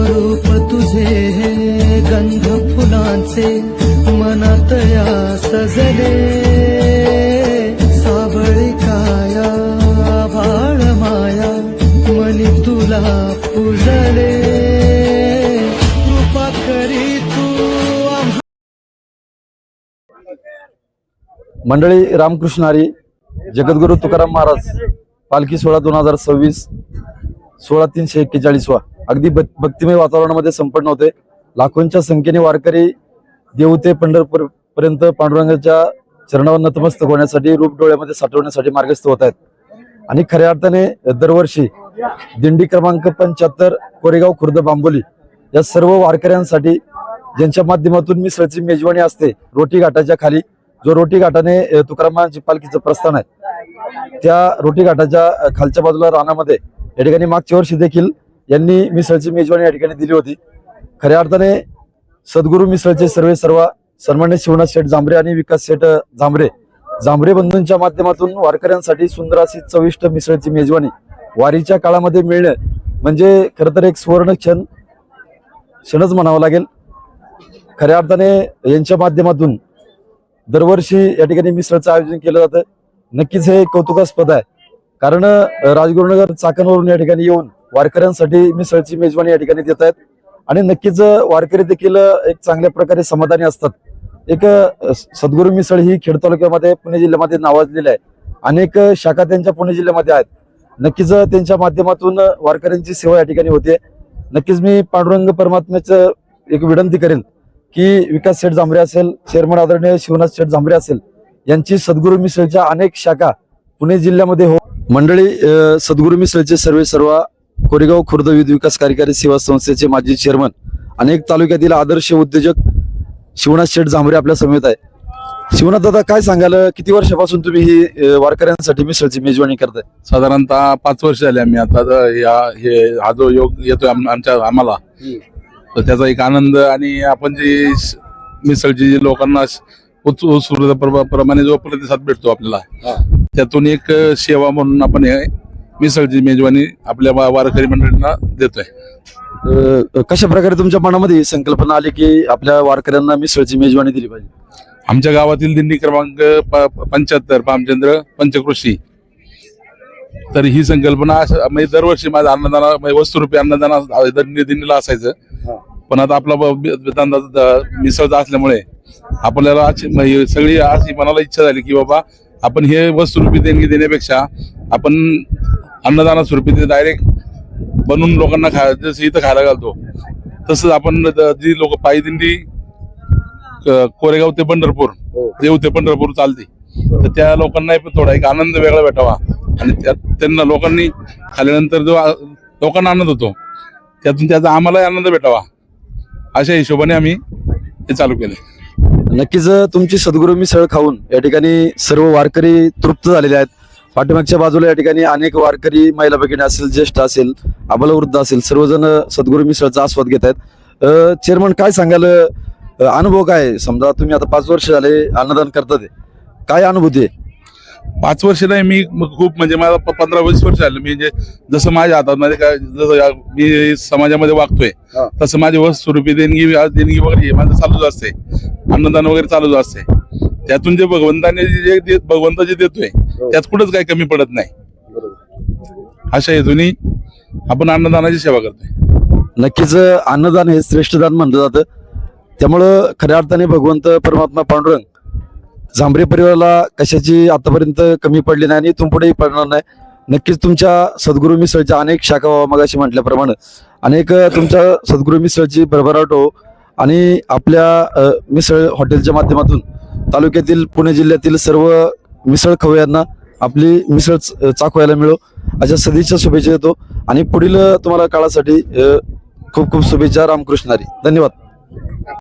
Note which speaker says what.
Speaker 1: रूप तुझे गंध फुलांचे मनात या सजले, सावळी काया भाळ माया मनी तुला पूजले, कृपा करी तू
Speaker 2: मंडळी रामकृष्ण हरी जगद्गुरु तुकाराम महाराज पालखी सोहळा 2026 16/3/41 अगदी भक्तिमय वातावरणामध्ये संपन्न होते. लाखोंच्या संख्येने वारकरी देहू ते पंढरपूर पर्यंत पांडुरंगाच्या चरणावर नतमस्तक होण्यासाठी रूप डोळ्यामध्ये साठवण्यासाठी मार्गस्थ होत आहेत. आणि खऱ्या अर्थाने दरवर्षी दिंडी क्रमांक 75 कोरेगाव खुर्द बांबोली या सर्व वारकऱ्यांसाठी ज्यांच्या माध्यमातून मिसळची मेजवानी असते, रोटी घाटाच्या खाली जो रोटी घाटाने तुकारामांची पालखीचं प्रस्थान आहे, त्या रोटी घाटाच्या खालच्या बाजूला रानामध्ये या ठिकाणी मागच्या वर्षी देखील यांनी मिसळची मेजवानी या ठिकाणी दिली होती. खऱ्या अर्थाने सद्गुरू मिसळचे सर्व सन्मान्य शिवनाथ शेठ जांभरे आणि विकास शेठ जांभरे बंधूंच्या माध्यमातून वारकऱ्यांसाठी सुंदर अशी चविष्ट मिसळची मेजवानी वारीच्या काळामध्ये मिळणं म्हणजे खरं तर एक सुवर्ण क्षणच म्हणावं लागेल. खऱ्या अर्थाने यांच्या माध्यमातून दरवर्षी या ठिकाणी मिसळचं आयोजन केलं जातं. नक्कीच हे कौतुकास्पद आहे, कारण राजगुरुनगर चाकणवरून या ठिकाणी येऊन वारकऱ्यांसाठी मिसळची मेजवानी या ठिकाणी देत आहेत. आणि नक्कीच वारकरी देखील एक चांगल्या प्रकारे समाधानी असतात. एक सद्गुरू मिसळ ही खेड तालुक्यामध्ये पुणे जिल्ह्यामध्ये नावाजलेली आहे. अनेक शाखा त्यांच्या पुणे जिल्ह्यामध्ये आहेत. नक्कीच त्यांच्या माध्यमातून वारकऱ्यांची सेवा या ठिकाणी होते. नक्कीच मी पांडुरंग परमात्म्याचं एक विनंती करेन की विकास शेठ जांभरे असेल, चेअरमन आदरणीय शिवनाथ शेठ जांभरे असेल, यांची सद्गुरू मिसळच्या अनेक शाखा पुणे जिल्ह्यामध्ये हो. मंडळी सद्गुरू मिसळचे सर्व कोरेगाव खुर्द विद्युत विकास कार्यकारी सेवा संस्थेचे माजी चेअरमन, अनेक तालुक्यातील आदर्श उद्योजक शिवनाथ शेठ जांभरे आपल्या समेत आहे. शिवनाथ दादा, काय सांगाल, किती वर्षापासून तुम्ही ही वारकऱ्यांसाठी मिसळची मेजवानी करताय?
Speaker 3: साधारणतः 5 वर्ष झाले आम्ही आता हा जो योग येतोय आम्हाला, तर त्याचा एक आनंद आणि आपण जी मिसळची लोकांना उत्स्फूर्तप्रमाणे जो प्रतिसाद भेटतो आपल्याला, त्यातून एक सेवा म्हणून आपण हे मिसळची मेजवानी आपल्या वारकरी मंडळींना देतोय.
Speaker 2: कशा प्रकारे तुमच्या मनामध्ये ही संकल्पना आली की आपल्या वारकऱ्यांना मिसळची मेजवानी दिली पाहिजे?
Speaker 3: आमच्या गावातील दिंडी क्रमांक 75 पामचंद्र पंचकृषी, तर ही संकल्पना म्हणजे दरवर्षी माझा अन्नदान वस्तुरूपी अन्नदान दिंडीला असायचं. पण आता आपला मिसळचा असल्यामुळे आपल्याला सगळी अशी मनाला इच्छा झाली की बाबा आपण हे वस्तुरूपी देणगी देण्यापेक्षा आपण अन्नदाना स्वरूपी ते डायरेक्ट बनवून लोकांना जसं इथं खायला घालतो तसंच आपण जी लोक पायी दिंडी कोरेगाव ते पंढरपूर, देव ते पंढरपूर चालते, तर त्या लोकांना थोडा एक आनंद वेगळा भेटावा आणि त्यांना लोकांनी खाल्यानंतर जो लोकांना आनंद होतो त्यातून त्याचा आम्हालाही आनंद भेटावा, अशा हिशोबाने आम्ही हे चालू केले.
Speaker 2: नक्कीच तुमची सद्गुरू मिसळ खाऊन या ठिकाणी सर्व वारकरी तृप्त झालेले आहेत. पाठीमागच्या बाजूला या ठिकाणी अनेक वारकरी, महिला भगिनी असेल, ज्येष्ठ असेल, आबालवृद्ध असेल, सर्वजण सद्गुरू मिसळचा आस्वाद घेत आहेत. चेअरमन, काय सांगाल, अनुभव काय? समजा तुम्ही आता 5 वर्ष झाले अन्नदान करतात, काय अनुभूती आहे?
Speaker 3: 5 वर्ष नाही, मी खूप म्हणजे मला 15-20 वर्ष झालं. मी जसं माझ्या हातात मध्ये काय, जसं मी समाजामध्ये वागतोय तसं माझी वस्तुरूपी देणगी वगैरे माझं चालूच असते, अन्नदान वगैरे चालूच असते. त्यातून जे भगवंत जे देतोय त्यात कुठंच काही कमी पडत नाही. अशा हेतूने आपण अन्नदानाची सेवा करतोय.
Speaker 2: नक्कीच अन्नदान हे श्रेष्ठ दान म्हणलं जातं. त्यामुळं खऱ्या अर्थाने भगवंत परमात्मा पांडुरंग जांभरे परिवाराला कशाची आतापर्यंत कमी पडली नाही आणि इथून पुढेही पडणार नाही. नक्कीच तुमच्या सद्गुरू मिसळच्या अनेक शाखा मगाशी म्हटल्याप्रमाणे अनेक तुमच्या सद्गुरू मिसळची भरभराट हो आणि आपल्या मिसळ हॉटेलच्या माध्यमातून तालुक्यातील, पुणे जिल्ह्यातील सर्व मिसळ खवयांना आपली मिसळ चाखवायला मिळो अशा सदिच्छा शुभेच्छा देतो आणि पुढील तुम्हाला काळासाठी खूप खूप शुभेच्छा. रामकृष्ण हरी. धन्यवाद.